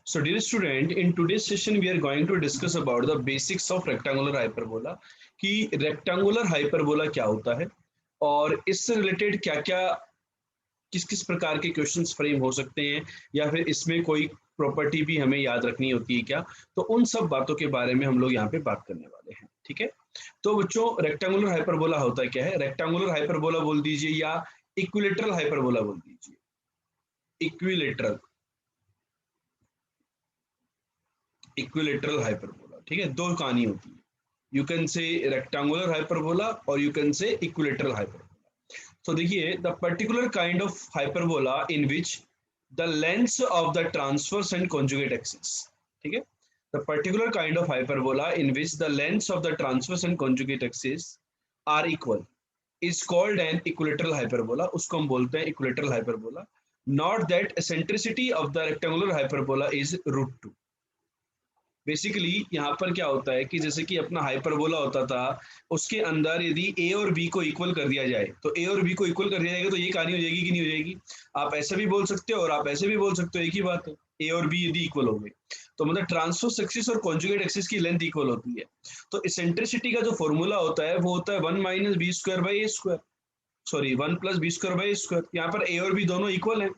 So dear student, in today's session we are going to discuss about the basics of rectangular hyperbola कि rectangular hyperbola क्या होता है और इससे related क्या क्या किस किस प्रकार के क्वेश्चंस फ्रेम हो सकते हैं या फिर इसमें कोई प्रॉपर्टी भी हमें याद रखनी होती है क्या, तो उन सब बातों के बारे में हम लोग यहाँ पे बात करने वाले हैं। ठीक है, तो बच्चों रेक्टेंगुलर हाइपरबोला होता क्या है? रेक्टेंगुलर हाइपरबोला बोल दीजिए या इक्विलेटरल हाइपरबोला बोल दीजिए। इक्विलेटरल इक्विलेटरल हाइपरबोला, ठीक है, दो कहानी होती है। You can say rectangular hyperbola और you can say equilateral hyperbola. तो देखिए, the particular kind of hyperbola in which the lengths of the transverse and conjugate axis, ठीक है, the particular kind of hyperbola in which the lengths of the transverse and conjugate axis are equal is called an equilateral hyperbola. उसको हम बोलते हैं equilateral hyperbola. Note that eccentricity of the rectangular hyperbola is √2। Basically यहाँ पर क्या होता है कि जैसे कि अपना हाइपरबोला होता था, उसके अंदर यदि ए और बी को इक्वल कर दिया जाए, तो ए और बी को इक्वल कर दिया जाएगा तो ये कहानी हो जाएगी कि नहीं हो जाएगी? आप ऐसे भी बोल सकते हो और आप ऐसे भी बोल सकते हो, एक ही बात है। ए और बी यदि इक्वल हो गए तो मतलब ट्रांसवर्स एक्सिस और कॉन्जुगेट एक्सिस की लेंथ इक्वल होती है। तो इसेंट्रिसिटी का जो फॉर्मूला होता है वो होता है 1 - b² सॉरी 1 + b² यहाँ पर ए और बी दोनों इक्वल है।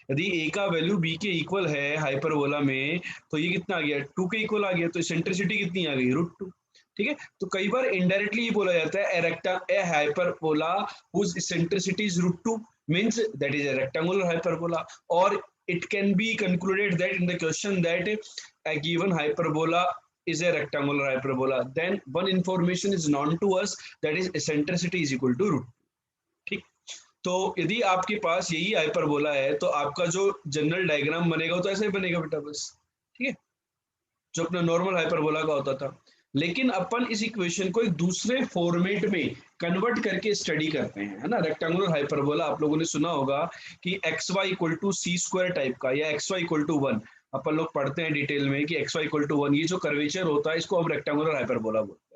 यदि ए का वैल्यू बी के इक्वल है हाइपरबोला में, तो ये कितना आ गया? 2 के इक्वल आ गया, तो सेंट्रिसिटी कितनी आ गई? √2। ठीक है, तो कई बार इनडायरेक्टली ये बोला जाता है ए hyperbola whose eccentricity is √2 means that is a rectangular hyperbola, or it can be concluded that in the question that a given hyperbola is a rectangular hyperbola, then one information is known to us, that is eccentricity is equal to √2। ठीक, तो यदि आपके पास यही hyperbola है तो आपका जो general diagram बनेगा वो तो ऐसे ही बनेगा बेटा, बस। ठीक है, जो अपना नॉर्मल हाइपरबोला का होता था। लेकिन अपन इस इक्वेशन को एक दूसरे फॉर्मेट में कन्वर्ट करके स्टडी करते हैं, है ना। रेक्टेंगुलर हाइपरबोला आप लोगों ने सुना होगा कि xy = c² टाइप का, या xy = 1। अपन लोग पढ़ते हैं डिटेल में कि xy = 1, ये जो कर्वेचर होता है इसको हम रेक्टेंगुलर हाइपरबोला बोलते हैं।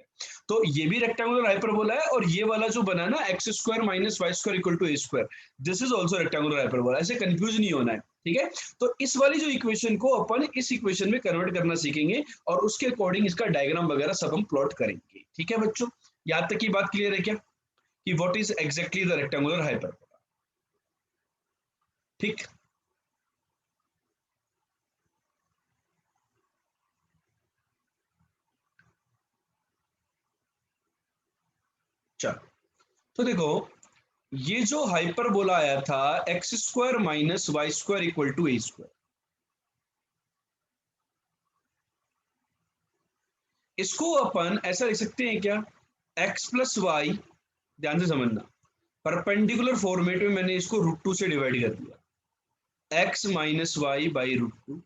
तो ये भी रेक्टेंगुलर हाइपरबोला है, और ये वाला जो बना ना x² - y² = a², this is also rectangular hyperbola. ऐसे कंफ्यूज नहीं होना है, ठीक है। तो इस वाली जो इक्वेशन को अपन इस इक्वेशन में कन्वर्ट करना सीखेंगे और उसके अकॉर्डिंग इसका डायग्राम वगैरह सब हम प्लॉट करेंगे। ठीक है बच्चों, यहाँ तक की बात क्लियर है क्या कि what is exactly the rectangular hyperbola? ठीक, चलो, तो देखो, ये जो हाइपरबोला आया था x² - y² = a², इसको अपन ऐसा लिख सकते हैं क्या? x + y, ध्यान से समझना, परपेंडिकुलर फॉर्मेट में मैंने इसको √2 से डिवाइड कर दिया, x - y/√2,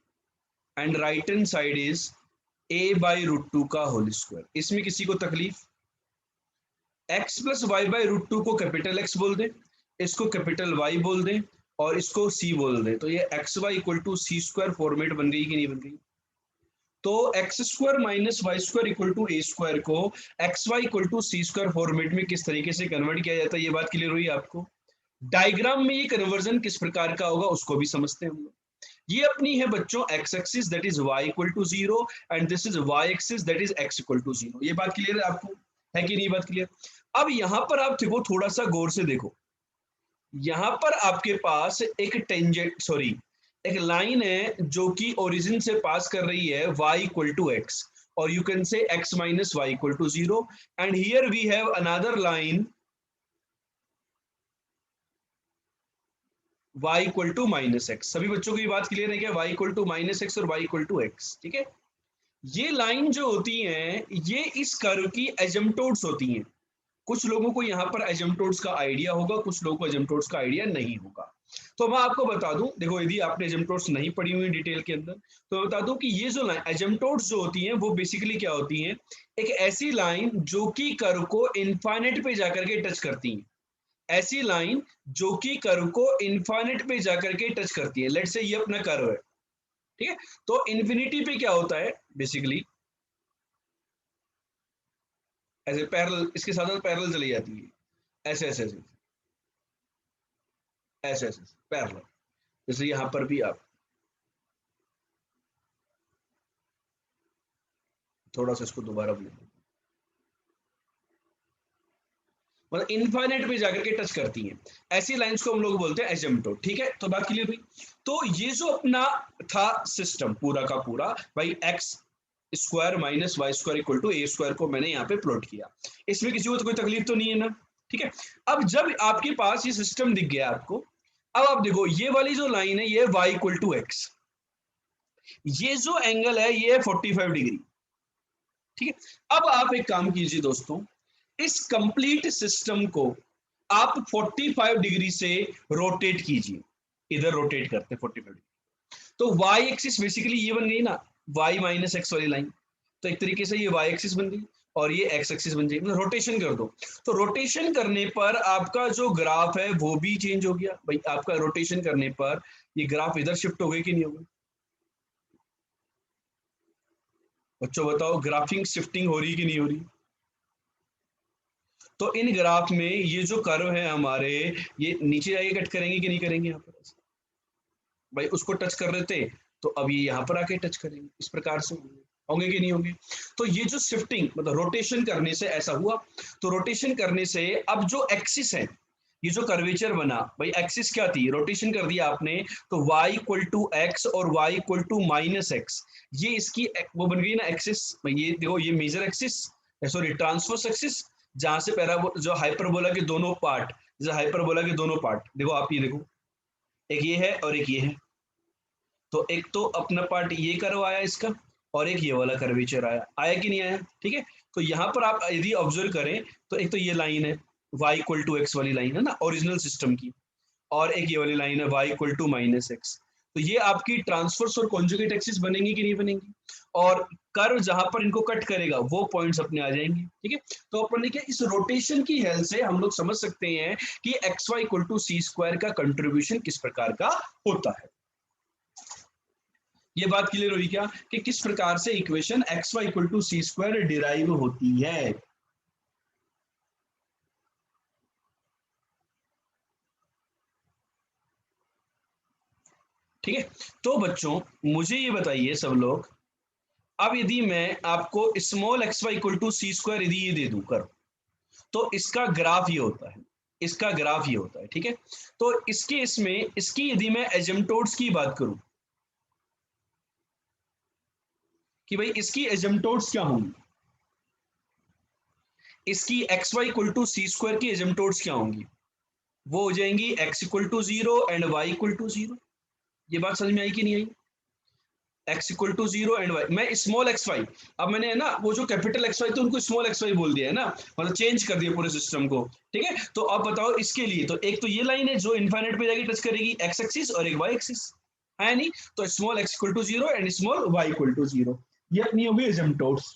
and right hand side is a/√2 का होल स्क्वायर। इसमें किसी को तकलीफ? x + y/√2 को कैपिटल X बोल दें, इसको कैपिटल Y बोल दें और इसको C बोल दें, तो ये xy = c² फॉर्मेट बन गई कि नहीं बन गई? तो x² - y² = a² को xy = c² फॉर्मेट में किस तरीके से कन्वर्ट किया जाता है, ये बात क्लियर हुई आपको? डायग्राम में ये कन्वर्जन किस प्रकार का होगा उसको भी समझते हैं हम लोग। ये अपनी है बच्चों x axis, that is y = 0, and this is y axis, that is x = 0। ये बात क्लियर है आपको, है कि नहीं बात क्लियर? अब यहां पर आप देखो, थोड़ा सा गौर से देखो, यहां पर आपके पास एक टेंजेंट सॉरी एक लाइन है जो कि ओरिजिन से पास कर रही है y = x, और you can say x - y = 0, and here we have another line y = -x। सभी बच्चों की बात क्लियर है क्या? y = -x और y = x, ठीक है। ये लाइन जो होती हैं ये इस कर्व की एजम्प्टोड्स होती हैं। कुछ लोगों को यहाँ पर एजम्प्टोड्स का आइडिया होगा, कुछ लोगों को एजम्प्टोड्स का आइडिया नहीं होगा। तो मैं आपको बता दूं, देखो, यदि आपने एजम्प्टोड्स नहीं पढ़ी हुई डिटेल के अंदर, तो मैं बता दूं कि ये जो लाइन एजम्प्टोड्स जो होती हैं वो बेसिकली क्या होती हैं? एक ऐसी लाइन जो कि कर्व को इनफाइनाइट पे जाकर के टच करती हैं, ऐसी लाइन जो कि कर्व को इनफाइनाइट पे जाकर के टच करती है। लेट्स से ये अपना कर्व है, ठीक है, तो इन्फिनिटी पे क्या होता है बेसिकली? ऐसे पैरेलल, इसके साथ साथ पैरेलल चली जाती है, ऐसे ऐसे ऐसे ऐसे ऐसे पैरेलल। जैसे यहाँ पर भी आप थोड़ा सा इसको दोबारा बोल, मतलब इनफाइनाइट पे जाकर के टच करती हैं, ऐसी लाइंस को हम लोग बोलते हैं एसिम्पटोट। ठीक है, तो बात क्लियर हुई। तो ये जो अपना था सिस्टम पूरा का पूरा, भाई x square minus y square equal to a square को मैंने यहाँ पे प्लॉट किया, इसमें किसी को तो कोई तकलीफ तो नहीं है ना। ठीक है, अब जब आपके पास ये सिस्टम दिख गया आपको, अब आप देखो ये वाली जो लाइन है ये वाई इक्वल टू एक्स, ये जो एंगल है ये 45 डिग्री। ठीक है, अब आप एक काम कीजिए दोस्तों, इस कंप्लीट सिस्टम को आप 45 डिग्री से रोटेट कीजिए, इधर रोटेट करते 45 डिग्री, तो वाई एक्सिस बेसिकली ये बन गई ना, वाई माइनस एक्स वाली लाइन, तो एक तरीके से ये वाई एक्सिस बन गई और ये एक्स एक्सिस बन जाएगी, मतलब रोटेशन कर दो। तो रोटेशन करने पर आपका जो ग्राफ है वो भी चेंज हो गया, भाई आपका रोटेशन करने पर ये ग्राफ इधर शिफ्ट हो गई कि नहीं हो गई? बच्चों बताओ, ग्राफिंग शिफ्टिंग हो रही कि नहीं हो रही? तो इन ग्राफ में ये जो कर्व है हमारे, ये नीचे जाके कट करेंगे कि नहीं करेंगे? यहाँ पर भाई उसको टच कर रहे थे, तो अब ये यहाँ पर आके टच करेंगे, इस प्रकार से होंगे कि नहीं होंगे? तो ये जो शिफ्टिंग मतलब रोटेशन करने से ऐसा हुआ। तो रोटेशन करने से अब जो एक्सिस है, ये जो कर्वेचर बना, भाई एक्सिस क्या थी, रोटेशन कर दिया आपने, तो y इक्वल टू एक्स और y equal to minus x, ये इसकी वो बन गई ना एक्सिस। ये देखो ये major axis, sorry transverse axis, जहां से पैरा जो हाइपरबोला के दोनों पार्ट, जो हाइपरबोला के दोनों पार्ट देखो आप, ये देखो एक ये है और एक ये है, तो एक तो अपना पार्ट ये कर्व आया इसका, और एक ये वाला कर्वेचर आया, आया कि नहीं आया? ठीक है, तो यहाँ पर आप यदि ऑब्जर्व करें तो एक तो ये लाइन है y इक्वल टू एक्स वाली लाइन है ना ओरिजिनल सिस्टम की, और एक ये वाली लाइन है y equal to minus x, तो ये आपकी ट्रांसफर्स और कॉन्जुगेट एक्सिस बनेंगी कि नहीं बनेंगी? और कर्व जहां पर इनको कट करेगा वो पॉइंट्स अपने आ जाएंगे। ठीक है, तो अपन ने क्या इस रोटेशन की हेल्प से हम लोग समझ सकते हैं कि x Y equal to C square का कंट्रीब्यूशन किस प्रकार का होता है। ये बात क्लियर हुई क्या कि किस प्रकार से equation x Y equal to C square derive होती है? ठीक है, तो बच्चों मुझे ये बताइए सब लोग, अब यदि मैं आपको small x Y equal to C square यदि ये दे दूं कर, तो इसका ग्राफ ये होता है, इसका ग्राफ ये होता है। ठीक है, तो इसके इसमें इसकी यदि मैं एजम्पटोड्स की बात करूं कि भाई इसकी एजम्पटोड्स क्या होंगी, इसकी X Y equal to C square की एजम्पटोड्स क्या होंगी? वो हो जाएंगी X equal to zero and Y equal to zero. ये बात समझ में आई कि नहीं आई? X equal to zero and Y, मैं स्मॉल एक्स वाई, अब मैंने है ना वो जो कैपिटल एक्स वाई थे उनको स्मॉल एक्स वाई बोल दिया है ना, मतलब चेंज कर दिया पूरे सिस्टम को। ठीक है, तो अब बताओ इसके लिए, तो एक तो ये लाइन है जो इनफाइनाइट पे जाके टच करेगी एक्स एक्सिस, और एक वाई एक्सिस है नहीं, तो small x equal to zero and small y equal to zero, ये अपनी होगी एसिम्पटोट्स।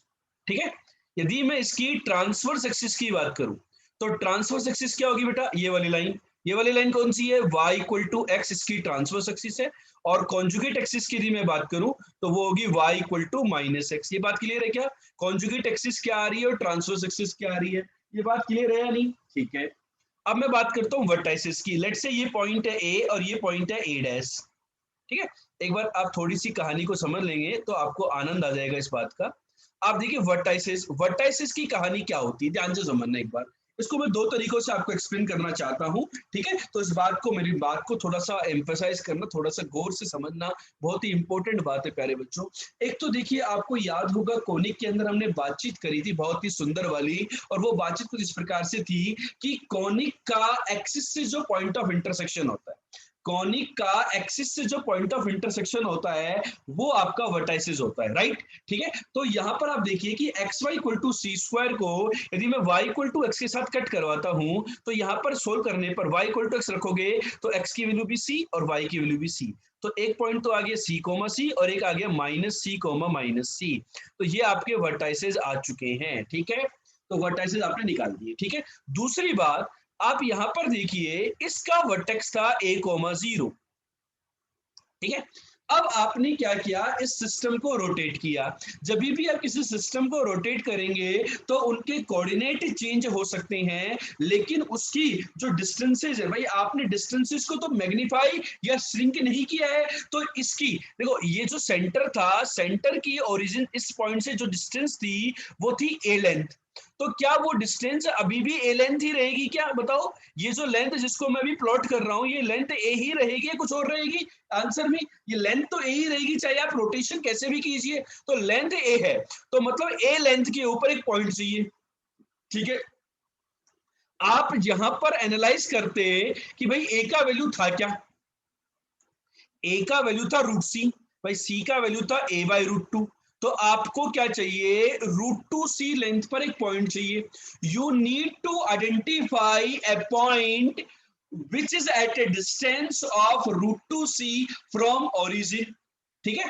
ठीक है, यदि मैं इसकी ट्रांसवर्स एक्सिस की बात करूं, तो ट्रांसवर्स एक्सिस क्या होगी बेटा, ये वाली लाइन, ये वाली लाइन कौन सी है, y इक्वल टू एक्स इसकी ट्रांसवर्स एक्सिस है, और कॉन्जुगेट एक्सिस की यदि मैं बात करूं तो वो होगी y equal to minus x. ये बात क्लियर है क्या? कॉन्जुगेट एक्सिस क्या आ रही है और ट्रांसवर्स एक्सिस क्या आ रही है, ये बात क्लियर है या नहीं? ठीक है, अब मैं बात करता हूँ वर्टाइसिस की। लेट्स से ये पॉइंट है ए और ये पॉइंट है ए डैश। ठीक है, एक बार आप थोड़ी सी कहानी को समझ लेंगे तो आपको आनंद आ जाएगा इस बात का। आप देखिए वर्टाइसिस, वर्टाइसिस की कहानी क्या होती है, ध्यान से समझना एक बार, इसको मैं दो तरीकों से आपको एक्सप्लेन करना चाहता हूं। ठीक है, तो इस बात को, मेरी बात को थोड़ा सा एम्फेसाइज करना, थोड़ा सा गौर से समझना, बहुत ही इंपॉर्टेंट बात है प्यारे बच्चों। एक तो देखिए आपको याद होगा कोनिक के अंदर हमने बातचीत करी थी बहुत ही सुंदर वाली, और वो बातचीत कुछ इस प्रकार से थी कि कोनिक का एक्सिस से जो पॉइंट ऑफ इंटरसेक्शन होता है, कॉनिक का एक्सिस से जो पॉइंट ऑफ इंटरसेक्शन होता है वो आपका वर्टाइसिस होता है, राइट? ठीक है, तो यहां पर आप देखिए कि x Y equal to C square को यदि मैं y इक्वल टू एक्स के साथ कट करवाता हूं, तो यहां पर सोल्व करने पर y इक्वल टू एक्स रखोगे तो x की वैल्यू भी c और y की वैल्यू भी c, तो एक पॉइंट तो आ गया c कोमा c और एक आ गया minus c comma minus c, तो ये आपके वर्टाइसिस आ चुके हैं। ठीक है, तो वर्टाइसिस आपने निकाल दिए। ठीक है, दूसरी बात, आप यहां पर देखिए इसका वर्टेक्स था a कोमा जीरो। ठीक है, अब आपने क्या किया, इस सिस्टम को रोटेट किया। जब भी आप किसी सिस्टम को रोटेट करेंगे तो उनके कोऑर्डिनेट चेंज हो सकते हैं, लेकिन उसकी जो डिस्टेंसेज है भाई, आपने डिस्टेंसेस को तो मैग्नीफाई या श्रिंक नहीं किया है। तो इसकी देखो, ये जो सेंटर था, सेंटर की ओरिजिन इस पॉइंट से जो डिस्टेंस थी वो थी ए लेंथ। तो क्या वो डिस्टेंस अभी भी ए लेंथ ही रहेगी क्या, बताओ? ये जो लेंथ जिसको मैं भी प्लॉट कर रहा हूँ, ये लेंथ ए ही रहेगी या कुछ और रहेगी? आंसर में ये लेंथ तो ए ही रहेगी, चाहे आप रोटेशन कैसे भी कीजिए। तो लेंथ ए है, तो मतलब ए लेंथ के ऊपर एक पॉइंट चाहिए, ठीक है। आप यहां पर एनालाइज करते कि भाई ए का वैल्यू था क्या, ए का वैल्यू था रूट सी, भाई सी का वैल्यू था ए बाई रूट टू। तो आपको क्या चाहिए, रूट टू सी लेंथ पर एक पॉइंट चाहिए। You need to identify a point which is at a distance of root two c from origin, ठीक है।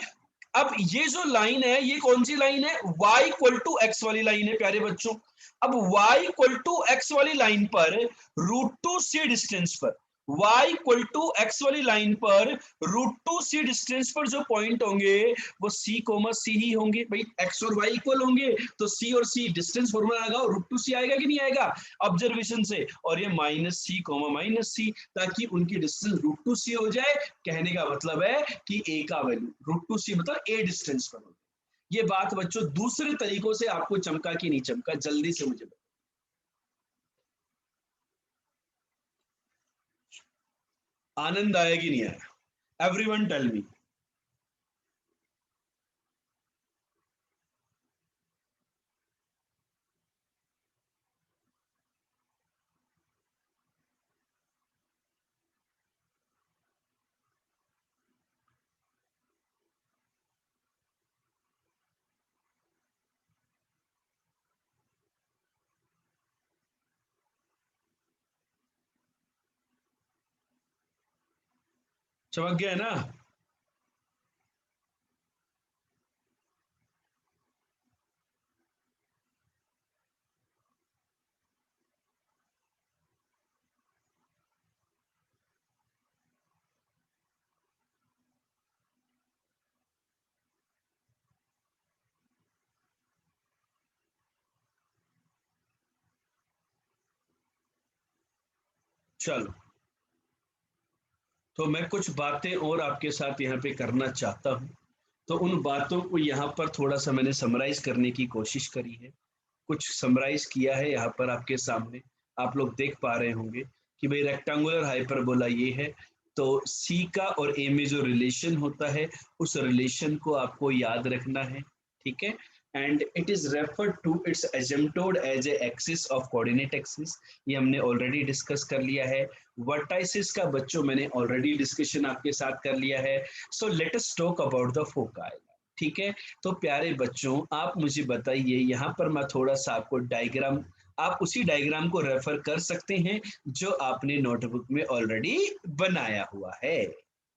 अब ये जो लाइन है, ये कौन सी लाइन है, y इक्वल टू एक्स वाली लाइन है प्यारे बच्चों। अब y इक्वल टू एक्स वाली लाइन पर, रूट टू सी डिस्टेंस पर, y इक्वल टू एक्स वाली लाइन पर रूट टू सी डिस्टेंस पर जो पॉइंट होंगे वो c कोमा सी ही होंगे। भाई x और y इक्वल होंगे तो c और c डिस्टेंस फॉर्मूला लगाओ, रूट टू सी आएगा कि नहीं आएगा ऑब्जर्वेशन से, और ये माइनस सी कोमा माइनस सी, ताकि उनकी डिस्टेंस रूट टू सी हो जाए। कहने का मतलब है कि a का वैल्यू रूट टू सी मतलब a डिस्टेंस पर हो। ये बात बच्चों दूसरे तरीकों से आपको चमका कि नहीं चमका, जल्दी से मुझे बताओ। आनंद आया कि नहीं आया, एवरीवन टेल मी। चमक गया ना? चलो, तो मैं कुछ बातें और आपके साथ यहाँ पे करना चाहता हूँ। तो उन बातों को यहाँ पर थोड़ा सा मैंने समराइज करने की कोशिश करी है, कुछ समराइज किया है यहाँ पर आपके सामने। आप लोग देख पा रहे होंगे कि भाई रेक्टेंगुलर हाइपरबोला ये है, तो सी का और ए में जो रिलेशन होता है उस रिलेशन को आपको याद रखना है, ठीक है। And it is referred to its asymptote as a axis of coordinate axis, ये हमने ऑलरेडी डिस्कस कर लिया है। वर्टाइसिस का बच्चों मैंने ऑलरेडी डिस्कशन आपके साथ कर लिया है। So let us talk about the foci, ठीक है। तो प्यारे बच्चों आप मुझे बताइए, यहाँ पर मैं थोड़ा सा आपको डायग्राम, आप उसी डायग्राम को रेफर कर सकते हैं जो आपने नोटबुक में ऑलरेडी बनाया हुआ है,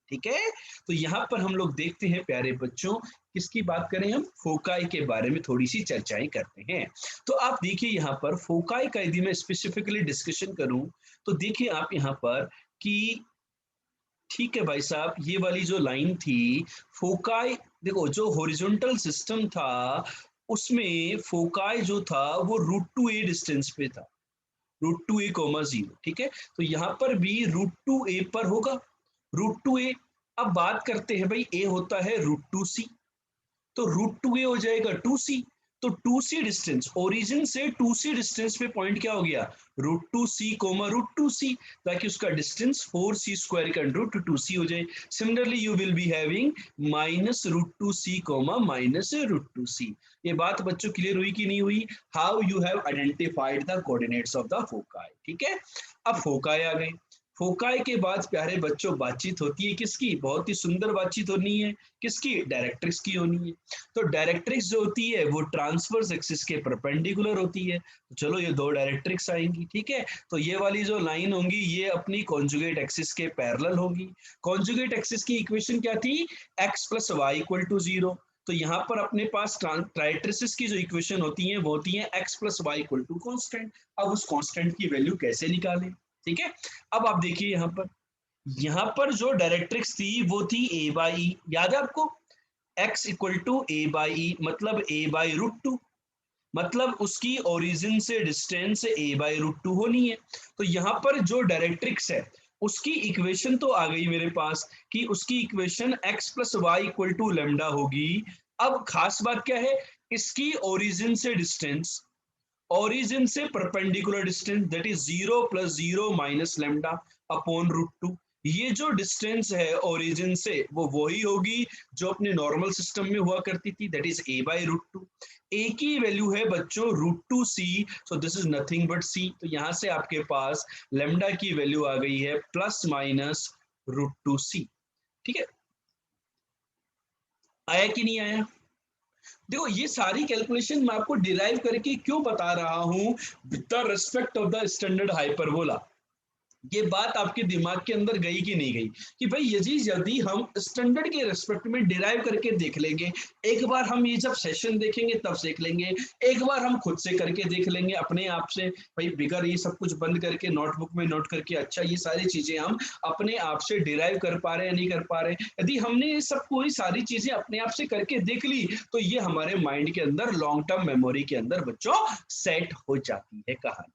ठीक है। तो यहाँ पर हम लोग देखते हैं प्यारे बच्चों, किसकी बात करें, हम फोकाई के बारे में थोड़ी सी चर्चाएं करते हैं। तो आप देखिए यहाँ पर फोकाई का यदि मैं स्पेसिफिकली डिस्कशन करूं, तो देखिए आप यहाँ पर कि ठीक है भाई साहब, ये वाली जो लाइन थी फोकाई, देखो जो हॉरिजॉन्टल सिस्टम था उसमें फोकाई जो था वो रूट टू ए डिस्टेंस पे था, रूट टू ए कोमा जीरो, ठीक है। तो यहाँ पर भी रूट टू ए पर होगा, रूट टू ए। अब बात करते हैं भाई, ए होता है रूट टू सी, तो रूट टू ए हो जाएगा टू सी। तो टू सी डिस्टेंस, ओरिजिन से टू सी डिस्टेंस पे पॉइंट क्या हो गया, root two C comma root two C, ताकि उसका डिस्टेंस फोर सी स्क्वायर का रूट टू सी हो जाए। Similarly you will be having minus root two C comma minus root two C. ये बात बच्चों क्लियर हुई कि नहीं हुई, how you have identified the coordinates of the foci, ठीक है। अब फोकाई आ गए, फोकाई के बाद प्यारे बच्चों बातचीत होती है किसकी, बहुत ही सुंदर बातचीत होनी है, किसकी, डायरेक्ट्रिक्स की होनी है। तो डायरेक्ट्रिक्स जो होती है वो ट्रांसवर्स एक्सिस के परपेंडिकुलर होती है। तो चलो ये दो डायरेक्ट्रिक्स आएंगी, ठीक है। तो ये वाली जो लाइन होंगी ये अपनी कॉन्जुगेट एक्सिस के पैरेलल होगी। कॉन्जुगेट एक्सिस की इक्वेशन क्या थी, x plus y equal to zero. तो यहाँ पर अपने पास ट्राइट्रिसिस की जो इक्वेशन होती है वो होती है x plus y equal to constant. अब उस कॉन्स्टेंट की वैल्यू कैसे निकालें, ठीक है। अब आप देखिए यहाँ पर यहां पर जो डायरेक्ट्रिक्स थी वो थी ए बाई ई, याद है आपको, x equal to A by E, मतलब a बाई रूट टू, मतलब उसकी ओरिजिन से distance a by root two होनी है। तो यहाँ पर जो डायरेक्ट्रिक्स है उसकी इक्वेशन तो आ गई मेरे पास, कि उसकी equation x plus y equal to lambda होगी। अब खास बात क्या है, इसकी ओरिजिन से डिस्टेंस, ओरिजिन से perpendicular distance, that is 0 plus 0 minus lambda upon root two. ये जो डिस्टेंस है ओरिजिन से वो वही होगी जो अपने नॉर्मल सिस्टम में हुआ करती थी, that is a by root two. A की वैल्यू है बच्चों root two C, so this is nothing but C. तो यहां से आपके पास लेमडा की वैल्यू आ गई है प्लस माइनस रूट टू सी। ठीक है, आया कि नहीं आया? देखो ये सारी कैलकुलेशन मैं आपको डिराइव करके क्यों बता रहा हूं, with the respect of the standard hyperbola. ये बात आपके दिमाग के अंदर गई कि नहीं गई, कि भाई ये चीज यदि हम स्टैंडर्ड के रेस्पेक्ट में डिराइव करके देख लेंगे, एक बार हम ये जब सेशन देखेंगे तब सीख लेंगे, एक बार हम खुद से करके देख लेंगे अपने आप से, भाई बिगर ये सब कुछ बंद करके नोटबुक में नोट करके, अच्छा ये सारी चीजें हम अपने आप से डिराइव कर पा रहे हैं नहीं कर पा रहे। यदि हमने ये सब कोई सारी चीजें अपने आप से करके देख ली तो ये हमारे माइंड के अंदर लॉन्ग टर्म मेमोरी के अंदर बच्चों सेट हो जाती है कहानी।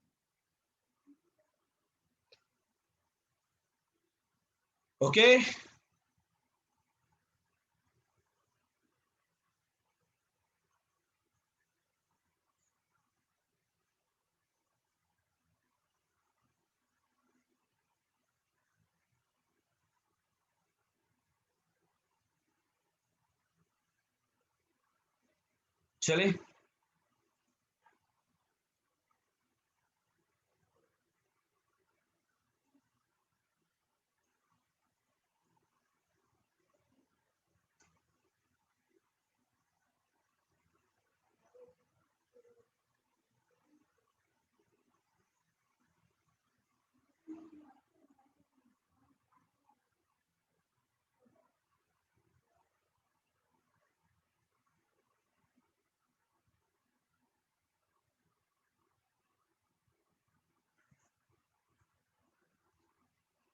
ओके, चले।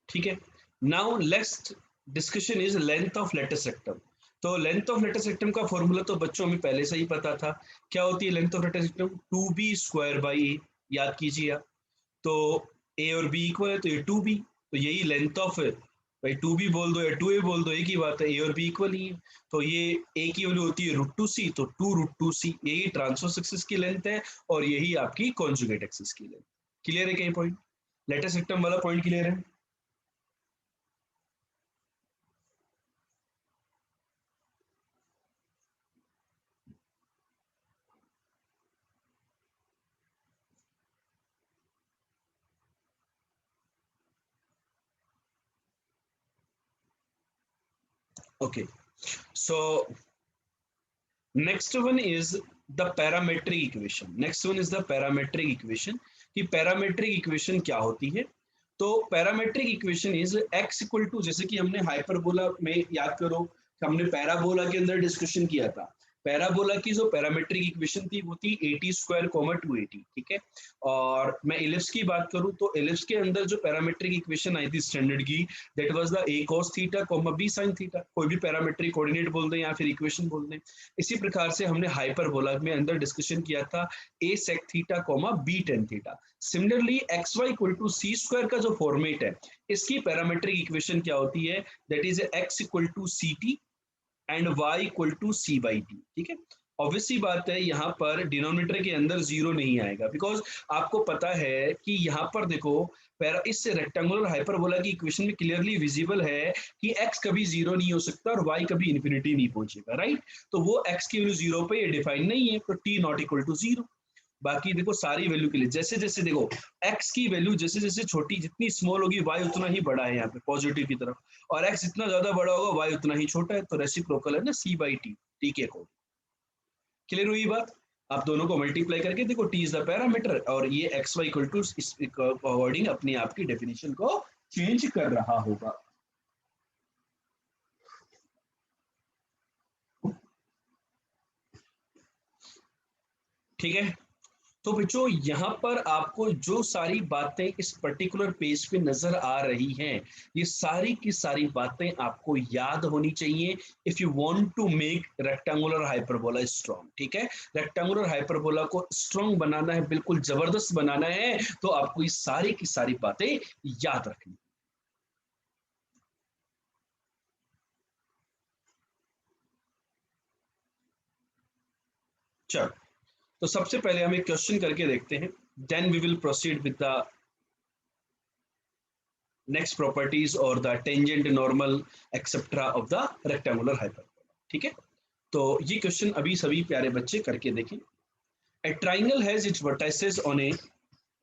ठीक है, now let's discussion is length of latus rectum. तो लेंथ ऑफ लेटस रेक्टम का फॉर्मूला तो बच्चों हमें पहले से ही पता था। क्या होती है length of latus rectum? Two B square by A, याद कीजिए आप। तो ए और बी इक्वल है तो ये टू बी, तो यही लेंथ ऑफ, भाई टू बी बोल दो या टू ए बोल दो एक ही बात है, ए और बी इक्वल ही है। तो ये ए की वैल्यू होती है रूट टू सी, तो टू रूट टू सी, यही ट्रांसवर्स एक्सिस की लेंथ है और यही आपकी कॉन्जुगेट एक्सिस की लेंथ। क्लियर है कहीं पॉइंट? लेटस रेक्टम वाला पॉइंट क्लियर है? Okay, so next one is the parametric equation. Next one is the parametric equation. कि parametric equation क्या होती है? तो parametric equation is x equal to, जैसे कि हमने हाइपरबोला में याद करो, हमने पैराबोला के अंदर डिस्कशन किया था। पैराबोला की जो पैरामेट्रिक इक्वेशन थी वो थी A T square comma two A T, ठीक है। और मैं इलिप्स की बात करूं तो इलिप्स के अंदर जो पैरामेट्रिक इक्वेशन आई थी स्टैंडर्ड की, that was the a cos theta comma b sin theta, कोई भी पैरामेट्रिक कोऑर्डिनेट बोल दें या फिर इक्वेशन बोल दें। इसी प्रकार से हमने हाइपरबोला में अंदर डिस्कशन किया था a sec theta comma b tan theta. Similarly x Y equal to C square का जो फॉर्मेट है, इसकी पैरामेट्रिक इक्वेशन क्या होती है? That is x equal to c t and y equal to c by t, ठीक है। Obviously बात है यहाँ पर डिनोमिनेटर के अंदर जीरो नहीं आएगा, बिकॉज आपको पता है कि यहाँ पर देखो, पैरा इस रेक्टेंगुलर हाइपरबोला की इक्वेशन में क्लियरली विजिबल है कि x कभी जीरो नहीं हो सकता और y कभी इन्फिनिटी नहीं पहुंचेगा, राइट। तो वो x की वैल्यू जीरो पे ये डिफाइन नहीं है, तो t not equal to zero. बाकी देखो सारी वैल्यू के लिए जैसे जैसे देखो x की वैल्यू जैसे जैसे छोटी जितनी स्मॉल होगी y उतना ही बड़ा है यहाँ पे पॉजिटिव की तरफ, और x जितना ज्यादा बड़ा होगा y उतना ही छोटा है, तो रेसिप्रोकल है ना c बाई टी, टी के अकॉर्डिंग। क्लियर हुई बात? आप दोनों को मल्टीप्लाई करके देखो, t इज द पैरामीटर और ये एक्स वाई इक्वल टू इस अकॉर्डिंग अपनी आपकी डेफिनेशन को चेंज कर रहा होगा। ठीक है, तो बच्चों यहाँ पर आपको जो सारी बातें इस पर्टिकुलर पेज पे नजर आ रही हैं, ये सारी की सारी बातें आपको याद होनी चाहिए if you want to make rectangular hyperbola strong. ठीक है, रेक्टेंगुलर हाइपरबोला को स्ट्रॉन्ग बनाना है, बिल्कुल जबरदस्त बनाना है, तो आपको ये सारी की सारी बातें याद रखनी। चलो, तो सबसे पहले हम एक क्वेश्चन करके देखते हैं, then we will proceed with the next properties और the tangent, normal, etcetera of the rectangular hyperbola. ठीक है, तो ये क्वेश्चन अभी सभी प्यारे बच्चे करके देखें। A triangle has its vertices on a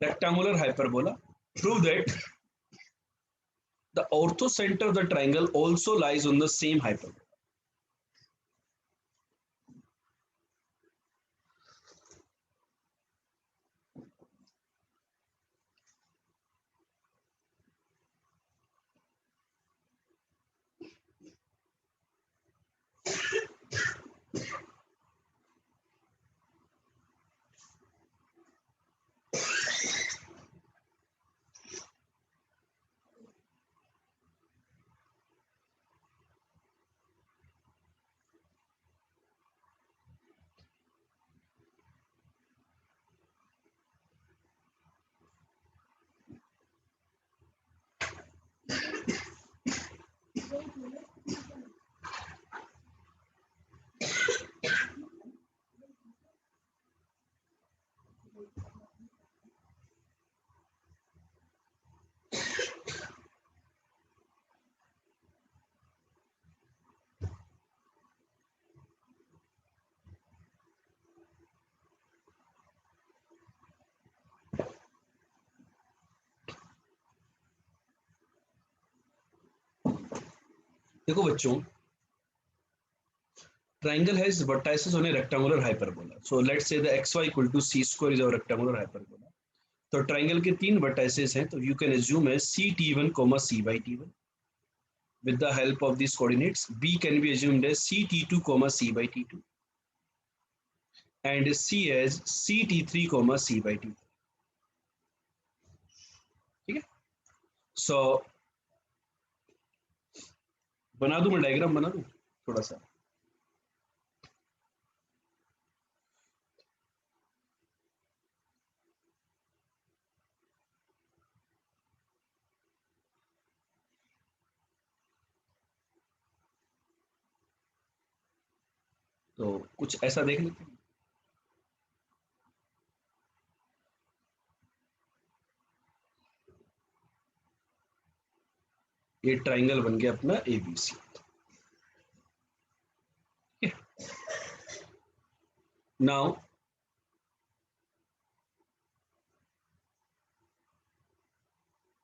rectangular hyperbola. Prove that the orthocenter of the triangle also lies on the same hyperbola. देखो बच्चों, triangle has vertices on a rectangular hyperbola. So let's say the xy equal to c square is our rectangular hyperbola. तो triangle के तीन vertices हैं, तो you can assume है c t one comma c by T one with the help of these coordinates. B can be assumed as ct2 comma c by t2 and c as ct3 comma c by t3. ठीक है, सो बना दूं, मैं diagram बना दूं थोड़ा सा। तो कुछ ऐसा देख लेते हैं। ये ट्राइंगल बन गया अपना एबीसी। नाउ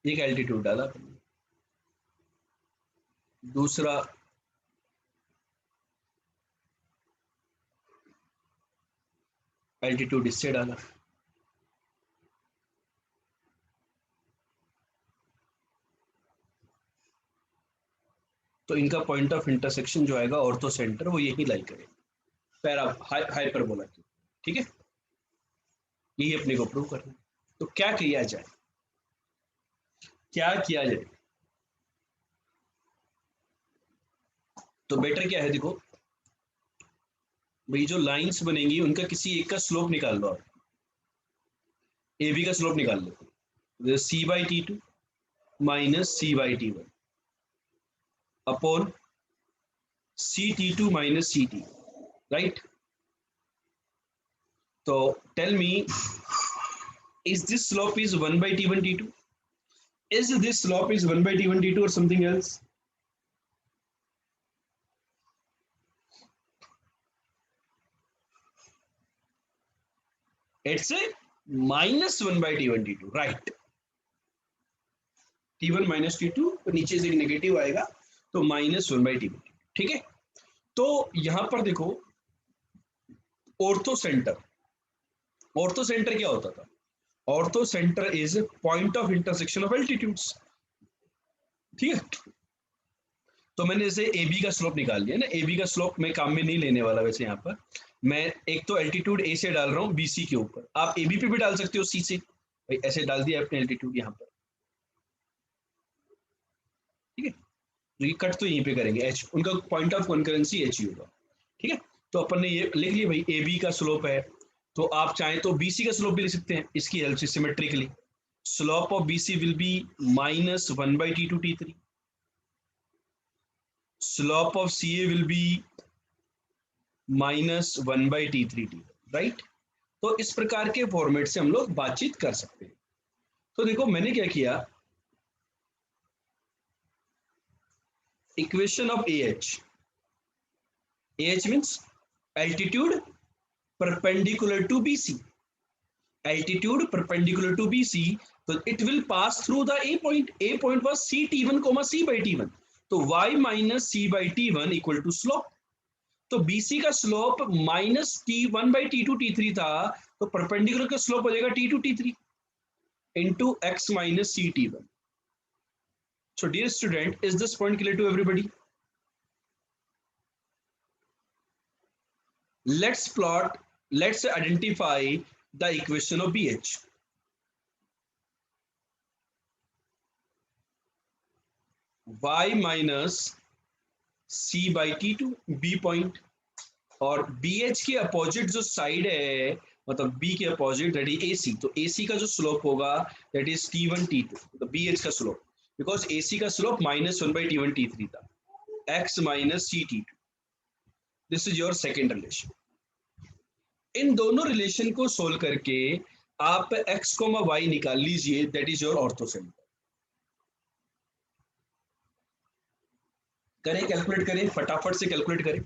एक एल्टीट्यूड डाला, दूसरा एल्टीट्यूड इससे डाला, तो इनका पॉइंट ऑफ इंटरसेक्शन जो आएगा ऑर्थो सेंटर, वो यही लाई करेगा पैरा हाइपरबोला की। ठीक है, यही अपने को प्रूव करना है। तो क्या किया जाए, क्या किया जाए? तो बेटर क्या है, देखो भाई, जो लाइंस बनेंगी उनका किसी एक का स्लोप निकाल लो आप। ए बी का स्लोप निकाल लो, C by T two minus C by T one upon C T two minus C T, right? तो tell me, is this slope is 1 by t1 t2? Is this slope is 1 by t1 t2 or something else? It's a minus 1 by t1 t2, right? t1 minus t2, तो नीचे से negative आएगा, तो minus 1 by t1। ठीक है, तो यहां पर देखो ऑर्थो सेंटर, ऑर्थो सेंटर क्या होता था? Ortho centre is point of intersection of altitudes. ठीक है, तो मैंने जैसे ए बी का स्लोप निकाल लिया ना, ए बी का स्लोप मैं काम में नहीं लेने वाला वैसे यहाँ पर। मैं एक तो एल्टीट्यूड ए से डाल रहा हूँ बी सी के ऊपर, आप ए बी पे भी डाल सकते हो सी से, भाई ऐसे डाल दिया अपने एल्टीट्यूड यहाँ पर, ठीक है। तो ये कट तो यहीं पे करेंगे, एच उनका पॉइंट ऑफ कॉन्करेंसी एच ही होगा, ठीक है। तो अपन ने ये लिख लिया भाई ए बी का स्लोप है, तो आप चाहें तो बी सी का स्लोप भी लिख सकते हैं इसकी हेल्प से symmetrically. Slope of b c will be minus 1/T2 T3, slope of c a will be -1/T3 T, right. तो इस प्रकार के फॉर्मेट से हम लोग बातचीत कर सकते हैं। तो देखो मैंने क्या किया, equation of a h means altitude perpendicular to b c, altitude perpendicular to BC, so it will pass through the A point. A point was C T1 comma C by T1. तो y minus C by T1 equal to slope. तो BC का slope minus T1 by T2 T3 था, तो perpendicular का slope हो जाएगा T2 T3 into x minus C T1. So dear student, is this point clear to everybody? Let's identify the equation of BH. Y minus C by T2 B point, और BH के opposite जो side है, मतलब B के opposite that is AC, तो AC का जो slope होगा दैट इज T1 T2, तो BH का स्लोप, बिकॉज AC का स्लोप -1/T1 T3 था, x minus C T2, this is your second relation. इन दोनों रिलेशन को सोल्व करके आप x, y निकाल लीजिए, दैट इज योर ऑर्थोसेंटर। करें, कैलकुलेट करें, फटाफट से कैलकुलेट करें।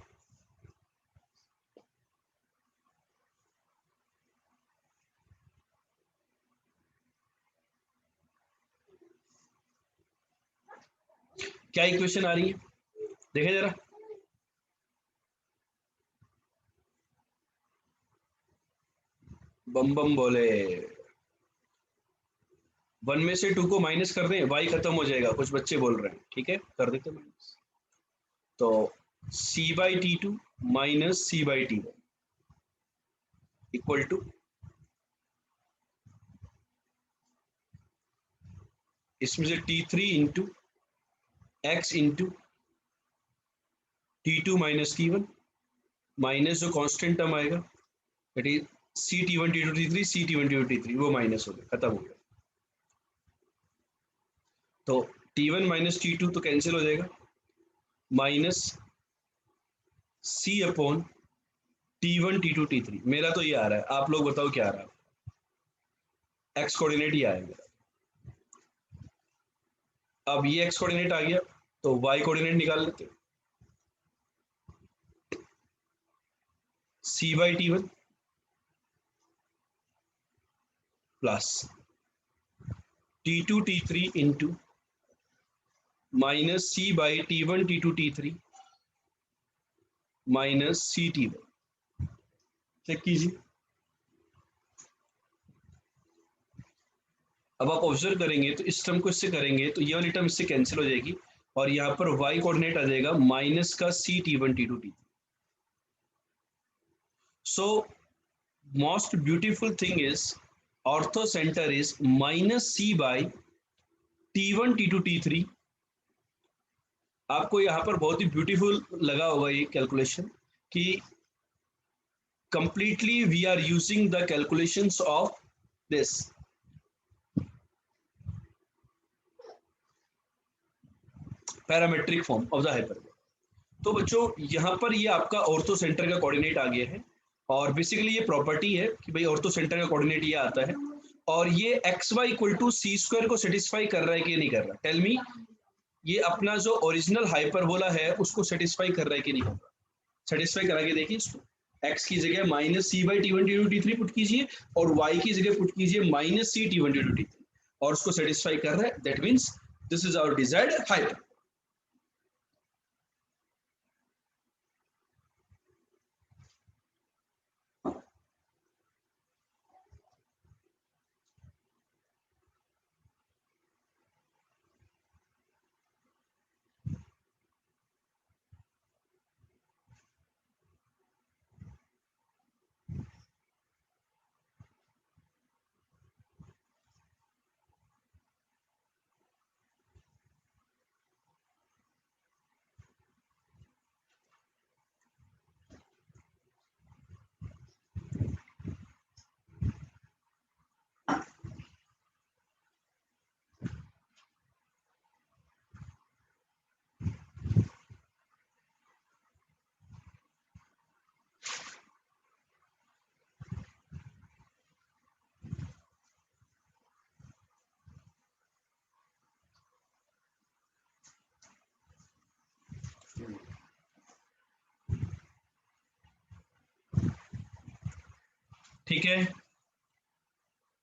क्या इक्वेशन आ रही है देखें जरा, बम बम बोले। 1 में से 2 को माइनस कर दें, y खत्म हो जाएगा, कुछ बच्चे बोल रहे हैं, ठीक है कर देते माइनस। तो C/T2 minus C/T1 equal to, इसमें से T3 into x into T2 minus T1, minus जो कांस्टेंट टर्म आएगा that is C T1 T2 T3 C T1 T2 T3, वो माइनस हो गया, खत्म हो गया। तो T1 माइनस T2 तो कैंसिल हो जाएगा, minus C upon T1 T2 T3। मेरा तो ये आ रहा है, आप लोग बताओ क्या आ रहा है, एक्स कोऑर्डिनेट ये आएगा। अब ये एक्स कोऑर्डिनेट आ गया, तो वाई कोऑर्डिनेट निकाल लेते, C/T1 plus T2 T3 into minus C/T1 T2 T3 minus CT1। Check कीजिए, अब आप ऑब्जर्व करेंगे तो इस टर्म को इससे करेंगे तो ये वाली टर्म इससे कैंसिल हो जाएगी, और यहाँ पर y कोऑर्डिनेट आ जाएगा माइनस का C T1 T2 T3। So most beautiful thing is ortho centre is minus C/T1 T2 T3। आपको यहाँ पर बहुत ही ब्यूटीफुल लगा होगा ये कैलकुलेशन, कि completely we are using the calculations of this parametric form of the hyperbola. तो बच्चों यहाँ पर ये आपका ऑर्थो सेंटर का कोऑर्डिनेट आ गया है, और बेसिकली ये प्रॉपर्टी है कि भाई ऑर्थो सेंटर का कोऑर्डिनेट ये आता है, और ये x Y equal to C square को सेटिस्फाई कर रहा है कि नहीं कर रहा, टेल मी। ये अपना जो ओरिजिनल हाइपरबोला है उसको सेटिस्फाई कर रहा है कि नहीं कर रहा, सेटिस्फाई करा के देखिए इसको। x की जगह minus C/T1 T2 T3 put कीजिए, और y की जगह पुट कीजिए minus C T1 T2 T3, और उसको सेटिस्फाई कर रहा है, that means this is our desired hyper. ठीक है,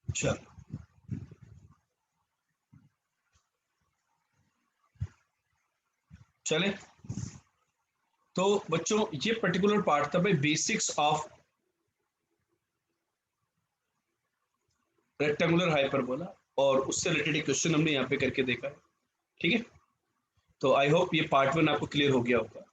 चल चले। तो बच्चों ये पर्टिकुलर पार्ट था भाई बेसिक्स ऑफ रेक्टेंगुलर हाइपरबोला, और उससे रिलेटेड एक क्वेश्चन हमने यहाँ पे करके देखा है। ठीक है, तो आई होप ये पार्ट 1 आपको क्लियर हो गया होगा।